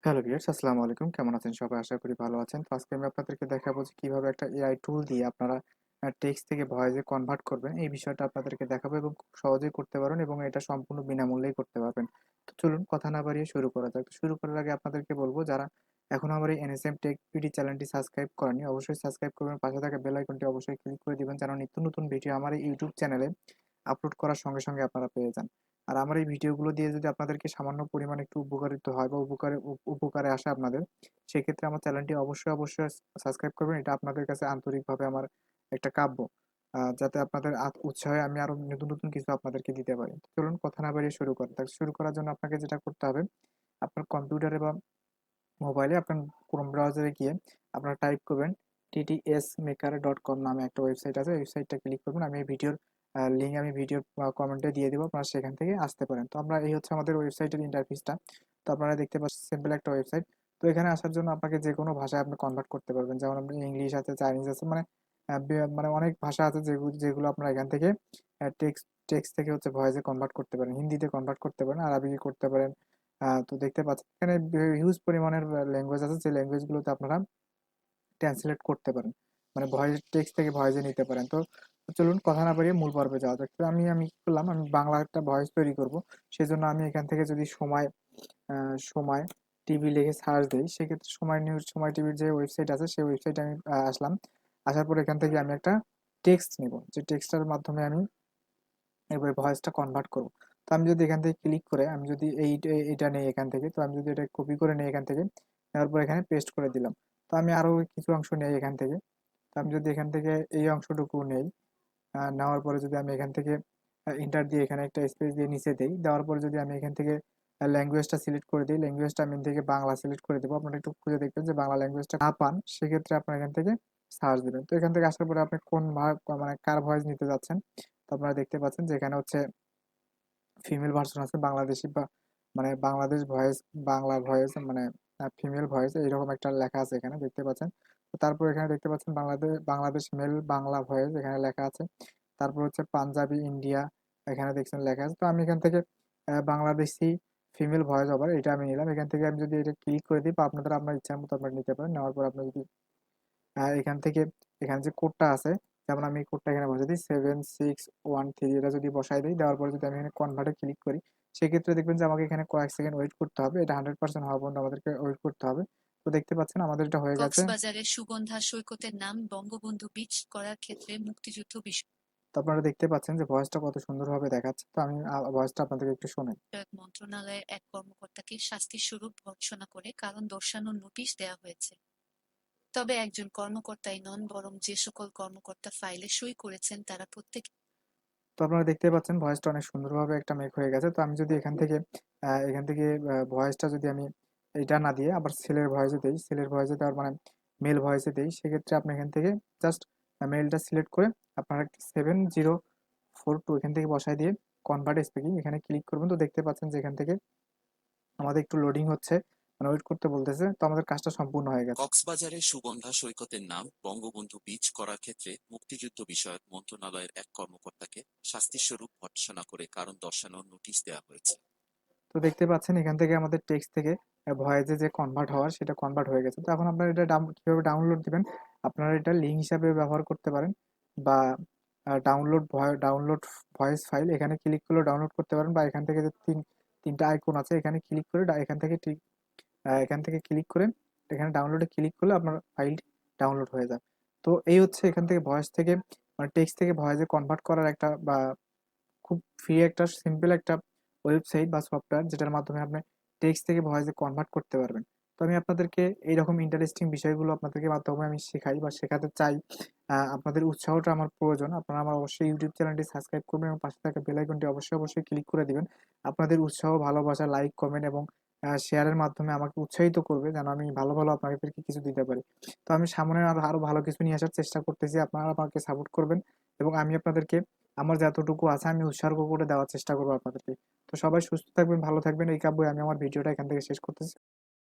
Hello viewers, আসসালামু আলাইকুম। কেমন আছেন সবাই? আশা করি ভালো আছেন। তো আজকে আমি আপনাদেরকে দেখাবো যে কিভাবে একটা এআই টুল দিয়ে আপনারা টেক্সট থেকে ভয়েসে কনভার্ট করবেন। এই বিষয়টা আপনাদেরকে দেখাবো এবং খুব সহজেই করতে পারবেন এবং এটা সম্পূর্ণ বিনামূল্যেই করতে পারবেন। তো চলুন কথা না বাড়িয়ে শুরু করা যাক। তো শুরু করার আগে আপনাদেরকে বলবো যারা এখনো আমার এই এনএসএম টেক পিডি চ্যানেলটি সাবস্ক্রাইব করেননি, অবশ্যই সাবস্ক্রাইব করবেন। পাশে থাকা বেল আইকনটি অবশ্যই ক্লিক করে দিবেন যেন নিত্য নতুন ভিডিও আমার এই ইউটিউব চ্যানেলে আপলোড করার সঙ্গে, সঙ্গে আপনারা পেয়ে যান। আর আমার এই ভিডিওগুলো দিয়ে যদি আপনাদেরকে সামান্য পরিমাণে একটু উপকারিত হয় বা উপকারে আসে আপনাদের, সেক্ষেত্রে আমার চ্যানেলটি অবশ্যই সাবস্ক্রাইব করবেন। এটা আপনাদের কাছে আন্তরিকভাবে আমার একটা কাব্য। যাতে আপনাদের উৎসাহে আমি আরো নতুন, নতুন কিছু আপনাদেরকে দিতে পারি। তো চলুন কথা না বাড়িয়ে শুরু করা যাক। শুরু করার জন্য আপনাকে যেটা করতে হবে, আপনার কম্পিউটারে বা মোবাইলে আপনার ক্রোম ব্রাউজারে গিয়ে আপনারা টাইপ করবেন ttsmaker.com নামে একটা ওয়েবসাইট আছে। ওয়েবসাইটটা ক্লিক করবেন। আমি এই ভিডিওর লিঙ্ক আমি ভিডিওর কমেন্টে দিয়ে দিব। আপনারা সেখান থেকে আসতে পারেন। তো আমরা এই হচ্ছে আমাদের ওয়েবসাইটের ইন্টারফেসটা। তো আপনারা দেখতে পাচ্ছেন সিম্পল একটা ওয়েবসাইট। তো এখানে আসার জন্য আপনাকে যেকোনো ভাষায় আপনি কনভার্ট করতে পারবেন। যেমন আপনি ইংলিশ আছে, চাইনিজ আছে, মানে মানে অনেক ভাষা আছে যেগুলো আপনারা এখান থেকে টেক্সট থেকে হচ্ছে ভয়েসে কনভার্ট করতে পারেন। হিন্দিতে কনভার্ট করতে পারেন, আরবিকে করতে পারেন। তো দেখতে পাচ্ছেন এখানে হিউজ পরিমাণের ল্যাঙ্গুয়েজ আছে যে ল্যাঙ্গুয়েজগুলোতে আপনারা ট্রান্সলেট করতে পারেন। মানে ভয়েস টেক্সট থেকে ভয়েসে নিতে পারেন। তো চলুন কথা না বাড়িয়ে মূল পর্বে যাওয়া যাক। তো আমি কি করলাম, আমি বাংলা একটা ভয়েস তৈরি করব। সেজন্য আমি এখান থেকে যদি সময় টিভি লিখে সার্চ দেই, সেক্ষেত্রে সময় টিভির যে ওয়েবসাইট আছে সেই ওয়েবসাইটে আমি আসলাম। আসার পর এখান থেকে আমি একটা টেক্সট নিব। যে টেক্সটটার মাধ্যমে আমি এবার ভয়েসটা কনভার্ট করব। তো আমি যদি এখান থেকে ক্লিক করে আমি যদি এইটা নেই এখান থেকে, তো আমি যদি এটা কপি করে নেই এখান থেকে, নেওয়ার পর এখানে পেস্ট করে দিলাম। তো আমি আরো কিছু অংশ নেই এখান থেকে। তো আমি যদি এখান থেকে এই অংশটুকু নেই, নেওয়ার পরে যদি আমি এখান থেকে এন্টার দিয়ে এখানে একটা স্পেস দিয়ে নিচে দেই, দেওয়ার পরে যদি আমি এখান থেকে ল্যাঙ্গুয়েজটা সিলেক্ট করে দিই, ল্যাঙ্গুয়েজটা আমি থেকে বাংলা সিলেক্ট করে দেবো। আপনারা একটু খুঁজে দেখবেন যে বাংলা ল্যাঙ্গুয়েজটা না পান, সেক্ষেত্রে আপনারা এখান থেকে সার্চ দিবেন। তো এখান থেকে আসার পরে আপনি কোন মানে কার ভয়েস নিতে যাচ্ছেন, তো আপনারা দেখতে পাচ্ছেন যে এখানে হচ্ছে ফিমেল ভার্সন আছে, বাংলাদেশি বা মানে বাংলাদেশ ভয়েস, বাংলা ভয়েস, মানে ফিমেল ভয়েস এইরকম একটা লেখা আছে এখানে দেখতে পাচ্ছেন। তো তারপর এখানে দেখতে পাচ্ছেন বাংলাদেশ মেল বাংলা ভয়েস এখানে লেখা আছে। তারপর হচ্ছে পাঞ্জাবি ইন্ডিয়া এখানে দেখছেন লেখা আছে। তো আমি এখান থেকে বাংলাদেশি ফিমেল ভয়েস ওভার এটা আমি নিলাম। এখান থেকে আমি যদি এটা ক্লিক করে দিই, বা আপনার ইচ্ছা মতো আপনারা নিতে পারেন। নেওয়ার পর আপনি যদি এখান থেকে এখানে যে কোডটা আছে, যেমন আমি এই কোডটা এখানে বসাই দিই 7613, এটা যদি বসাই দিই, দেওয়ার পরে যদি আমি এখানে কনভার্টে ক্লিক করি, সেক্ষেত্রে দেখবেন যে আমাকে এখানে কয়েক সেকেন্ড ওয়েট করতে হবে। এটা 100% হওয়া পর্যন্ত আমাদেরকে ওয়েট করতে হবে। তো দেখতে পাচ্ছেন আমাদের এটা হয়ে গেছে। কক্সবাজারের সুগন্ধা সৈকতের নাম বঙ্গবন্ধু বিচ করার ক্ষেত্রে মুক্তিযুদ্ধ তো আপনারা দেখতে পাচ্ছেন যে ভয়েসটা কত সুন্দরভাবে দেখাচ্ছে। তো আমি ভয়েসটা আপনাদেরকে একটু শোনাই। বিষয়ক মন্ত্রণালয়ের এক কর্মকর্তাকে শাস্তির স্বরূপ ভর্ৎসনা করে কারণ দর্শানোর নোটিশ দেওয়া হয়েছে। তবে একজন কর্মকর্তাই নন, বরং যে সকল কর্মকর্তা ফাইলে সই করেছেন তারা প্রত্যেকে। তো আপনারা দেখতে পাচ্ছেন ভয়েসটা অনেক সুন্দরভাবে একটা মেক হয়ে গেছে। তো আমি যদি এখান থেকে ভয়েসটা যদি আমি এটা না দিয়ে আবার ছেলের ভয়েসে দেওয়ার মানে মেল ভয়েসে দেই, সেক্ষেত্রে আপনি এখান থেকে জাস্ট মেলটা সিলেক্ট করে আপনারা 7042 এখান থেকে বসায় দিয়ে কনভার্ট স্পিকিং এখানে ক্লিক করবেন। তো দেখতে পাচ্ছেন যে এখান থেকে আমাদের একটু লোডিং হচ্ছে, মানে ওয়েট করতে বলতেছে। তো আমাদের কাজটা সম্পূর্ণ হয়ে গেছে। কক্সবাজারের সুগন্ধা সৈকতের নাম বঙ্গবন্ধু বিচ করার ক্ষেত্রে মুক্তিযুদ্ধ বিষয়ক মন্ত্রণালয়ের এক কর্মকর্তাকে শাস্তিস্বরূপ ভর্ৎসনা করে কারণ দর্শানোর নোটিশ দেওয়া হয়েছে। তো দেখতে পাচ্ছেন এখান থেকে আমাদের টেক্সট থেকে ভয়েসে যে কনভার্ট হওয়ার সেটা কনভার্ট হয়ে গেছে। তো এখন আপনারা এটা কিভাবে ডাউনলোড দিবেন, আপনারা এটা লিঙ্ক হিসাবে ব্যবহার করতে পারেন, বা ডাউনলোড ভয়েস ফাইল এখানে ক্লিক করলে ডাউনলোড করতে পারেন, বা এখান থেকে যে তিনটা আইকন আছে এখানে ক্লিক করে এখান থেকে ক্লিক করে এখানে ডাউনলোডে ক্লিক করলে আপনার ফাইলটি ডাউনলোড হয়ে যায়। তো এই হচ্ছে এখান থেকে ভয়েস থেকে মানে টেক্সট থেকে ভয়েসে কনভার্ট করার একটা বা খুব ফ্রি একটা সিম্পল একটা ওয়েবসাইট বা সফটওয়্যার, যেটার মাধ্যমে আপনি টেক্সট থেকে ভয়েসে কনভার্ট করতে পারবেন। তো আমি আপনাদেরকে এইরকম ইন্টারেস্টিং বিষয়গুলো আপনাদেরকে মাধ্যমে আমি শেখাই বা শেখাতে চাই। আপনাদের উৎসাহটা আমার প্রয়োজন। আপনারা আমার অবশ্যই ইউটিউব চ্যানেলটি সাবস্ক্রাইব করবেন এবং পাশে থাকা বেল আইকনটি অবশ্যই ক্লিক করে দিবেন। আপনাদের উৎসাহ, ভালোবাসা, লাইক, কমেন্ট এবং শেয়ারের মাধ্যমে আমাকে উৎসাহিত করবে যেন আমি ভালো আপনাদেরকে কিছু দিতে পারি। তো আমি সামনে আরো ভালো কিছু নিয়ে আসার চেষ্টা করতেছি। আপনারা আমাকে সাপোর্ট করবেন এবং আমি আপনাদেরকে আমার যতটুকু আছে আমি উৎসর্গ করে দেওয়ার চেষ্টা করবো আপনাদেরকে। তো সবাই সুস্থ থাকবেন, ভালো থাকবেন। এই কাব্যই আমি আমার ভিডিওটা এখান থেকে শেষ করতেছি।